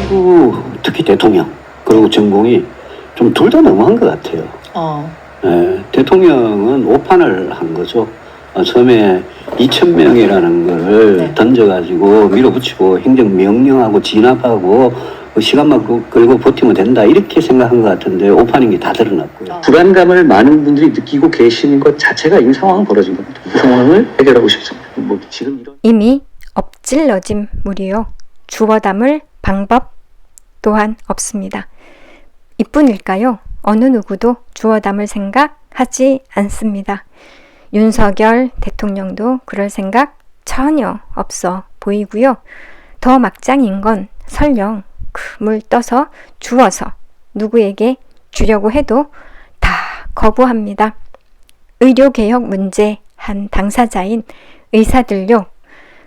정부, 특히 대통령, 그리고 전공이 좀 둘 다 너무한 것 같아요. 대통령은 오판을 한 거죠. 처음에 2,000명이라는 걸 던져가지고 밀어붙이고 행정명령하고 진압하고 시간만 끌고 버티면 된다 이렇게 생각한 것 같은데 오판인 게 다 드러났고요. 불안감을 많은 분들이 느끼고 계시는 것 자체가 이 상황은 벌어진 겁니다. 이 상황을 해결하고 싶습니다. 지금 이미 엎질러진 물이요. 주워 담을 방법 또한 없습니다. 이뿐일까요? 어느 누구도 주워 담을 생각 하지 않습니다. 윤석열 대통령도 그럴 생각 전혀 없어 보이고요. 더 막장인 건 설령 물 떠서 주워서 누구에게 주려고 해도 다 거부합니다. 의료개혁 문제 한 당사자인 의사들요.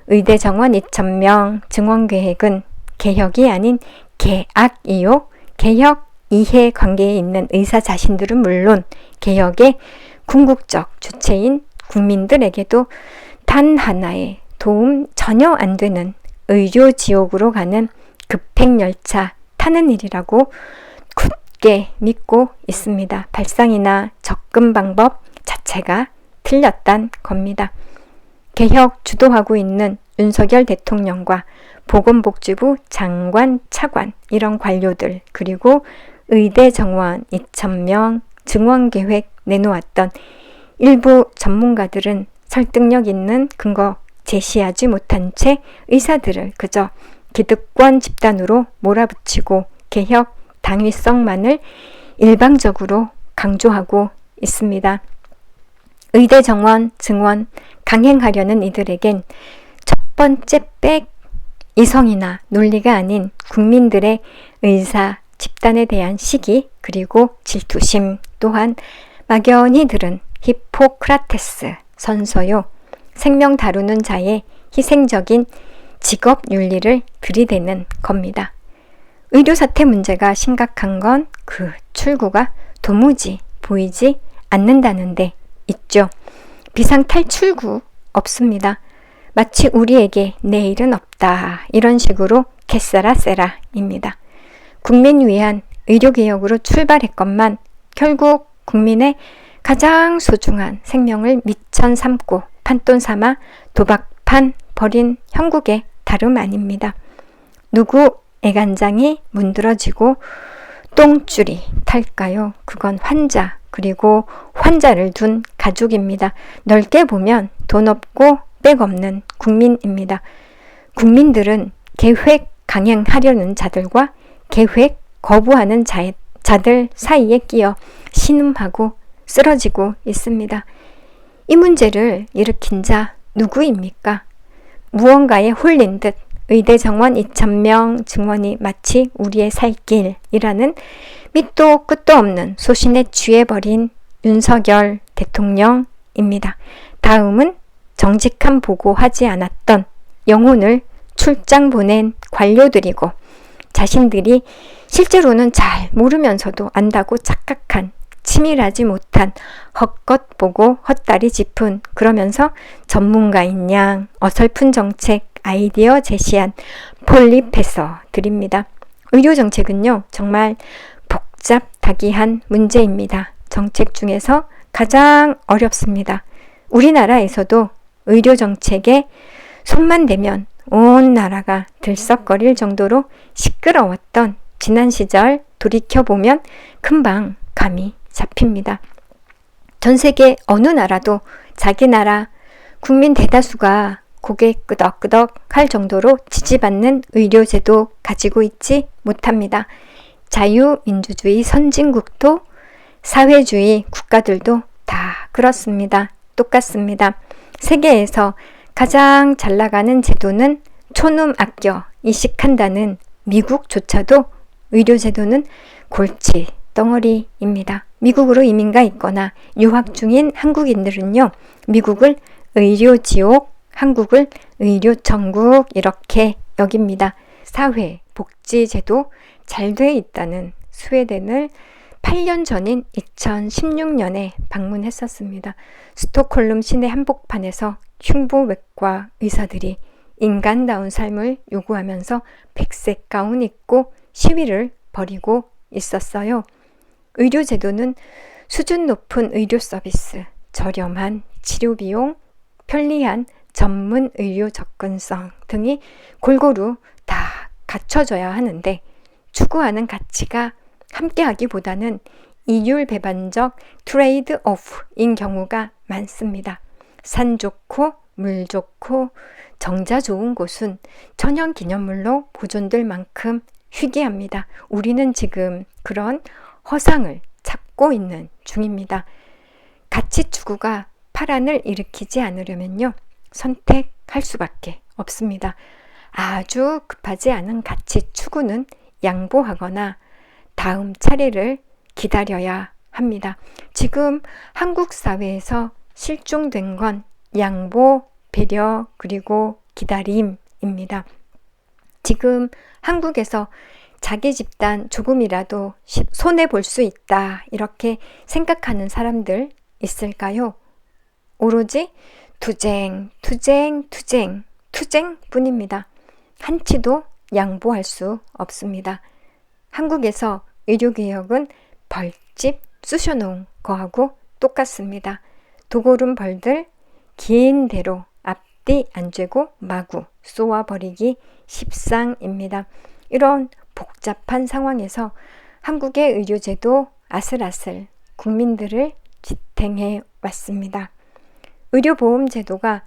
의대 정원 2,000명 증원계획은 개혁이 아닌 개악이요. 개혁 이해 관계에 있는 의사 자신들은 물론 개혁의 궁극적 주체인 국민들에게도 단 하나의 도움 전혀 안 되는 의료 지옥으로 가는 급행열차 타는 일이라고 굳게 믿고 있습니다. 발상이나 접근 방법 자체가 틀렸단 겁니다. 개혁 주도하고 있는 윤석열 대통령과 보건복지부 장관, 차관 이런 관료들 그리고 의대 정원 2,000명 증원계획 내놓았던 일부 전문가들은 설득력 있는 근거 제시하지 못한 채 의사들을 그저 기득권 집단으로 몰아붙이고 개혁 당위성만을 일방적으로 강조하고 있습니다. 의대 정원, 증원 강행하려는 이들에겐 첫 번째 백 이성이나 논리가 아닌 국민들의 의사 집단에 대한 시기 그리고 질투심 또한 막연히 들은 히포크라테스 선서요. 생명 다루는 자의 희생적인 직업 윤리를 들이대는 겁니다. 의료 사태 문제가 심각한 건 그 출구가 도무지 보이지 않는다는데 있죠. 비상탈출구 없습니다. 마치 우리에게 내일은 없다 이런 식으로 개싸라 세라입니다. 국민 위한 의료개혁으로 출발했건만 결국 국민의 가장 소중한 생명을 미천 삼고 판돈 삼아 도박판 벌인 형국의 다름 아닙니다. 누구 애간장이 문드러지고 똥줄이 탈까요? 그건 환자 그리고 환자를 둔 가족입니다. 넓게 보면 돈 없고 백 없는 국민입니다. 국민들은 계획 강행하려는 자들과 계획 거부하는 자들 사이에 끼어 신음하고 쓰러지고 있습니다. 이 문제를 일으킨 자 누구입니까? 무언가에 홀린 듯 의대 정원 2,000명 증원이 마치 우리의 살 길이라는 밑도 끝도 없는 소신에 취해버린 윤석열 대통령입니다. 다음은 정직한 보고하지 않았던 영혼을 출장 보낸 관료들이고 자신들이 실제로는 잘 모르면서도 안다고 착각한 치밀하지 못한 헛것 보고 헛다리 짚은 그러면서 전문가인 양 어설픈 정책 아이디어 제시한 폴리페서들입니다. 의료정책은요 정말 복잡다기한 문제입니다. 정책 중에서 가장 어렵습니다. 우리나라에서도 의료정책에 손만 대면 온 나라가 들썩거릴 정도로 시끄러웠던 지난 시절 돌이켜보면 금방 감이 잡힙니다. 전 세계 어느 나라도 자기 나라 국민 대다수가 고개 끄덕끄덕 할 정도로 지지받는 의료제도 가지고 있지 못합니다. 자유민주주의 선진국도 사회주의 국가들도 다 그렇습니다. 똑같습니다. 세계에서 가장 잘 나가는 제도는 초놈 아껴 이식한다는 미국조차도 의료제도는 골치 덩어리입니다. 미국으로 이민가 있거나 유학 중인 한국인들은요. 미국을 의료지옥, 한국을 의료천국 이렇게 여깁니다. 사회, 복지제도 잘 돼 있다는 스웨덴을 8년 전인 2016년에 방문했었습니다. 스톡홀름 시내 한복판에서 흉부외과 의사들이 인간다운 삶을 요구하면서 백색 가운 입고 시위를 벌이고 있었어요. 의료제도는 수준 높은 의료 서비스, 저렴한 치료 비용, 편리한 전문 의료 접근성 등이 골고루 다 갖춰져야 하는데 추구하는 가치가 함께하기보다는 이율배반적 트레이드 오프인 경우가 많습니다. 산 좋고 물 좋고 정자 좋은 곳은 천연기념물로 보존될 만큼 희귀합니다. 우리는 지금 그런 허상을 찾고 있는 중입니다. 가치 추구가 파란을 일으키지 않으려면요, 선택할 수밖에 없습니다. 아주 급하지 않은 가치 추구는 양보하거나 다음 차례를 기다려야 합니다. 지금 한국 사회에서 실종된 건 양보, 배려, 그리고 기다림입니다. 지금 한국에서 자기 집단 조금이라도 손해볼 수 있다 이렇게 생각하는 사람들 있을까요? 오로지 투쟁, 투쟁, 투쟁, 투쟁뿐입니다. 한치도 양보할 수 없습니다. 한국에서 의료개혁은 벌집 쑤셔놓은 거하고 똑같습니다. 도고름 벌들 긴 대로 앞뒤 안 죄고 마구 쏘아버리기 십상입니다. 이런 복잡한 상황에서 한국의 의료제도 아슬아슬 국민들을 지탱해 왔습니다. 의료보험제도가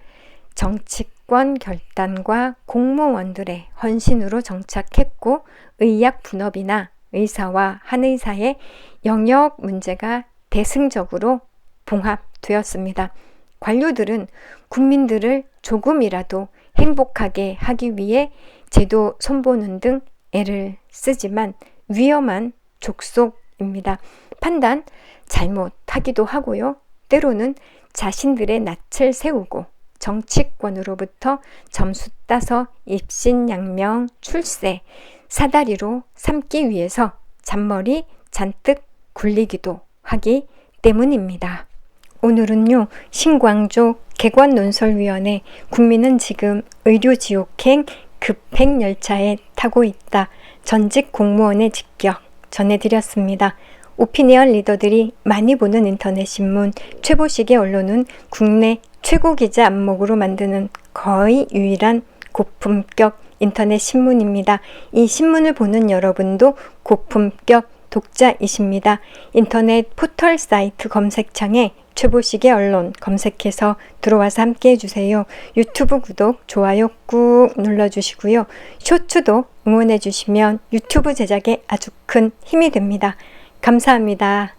정치권 결단과 공무원들의 헌신으로 정착했고 의약 분업이나 의사와 한의사의 영역 문제가 대승적으로 봉합되었습니다. 관료들은 국민들을 조금이라도 행복하게 하기 위해 제도 손보는 등 애를 쓰지만 위험한 족속입니다. 판단 잘못하기도 하고요. 때로는 자신들의 낯을 세우고 정치권으로부터 점수 따서 입신양명 출세, 사다리로 삼기 위해서 잔머리 잔뜩 굴리기도 하기 때문입니다. 오늘은요, 신광조 객관논설위원회 국민은 지금 의료지옥행 급행열차에 타고 있다. 전직 공무원의 직격 전해드렸습니다. 오피니언 리더들이 많이 보는 인터넷 신문 최보식의 언론은 국내 최고 기자 안목으로 만드는 거의 유일한 고품격 인터넷 신문입니다. 이 신문을 보는 여러분도 고품격 독자이십니다. 인터넷 포털 사이트 검색창에 최보식의 언론 검색해서 들어와서 함께 해주세요. 유튜브 구독, 좋아요 꾹 눌러주시고요. 쇼츠도 응원해주시면 유튜브 제작에 아주 큰 힘이 됩니다. 감사합니다.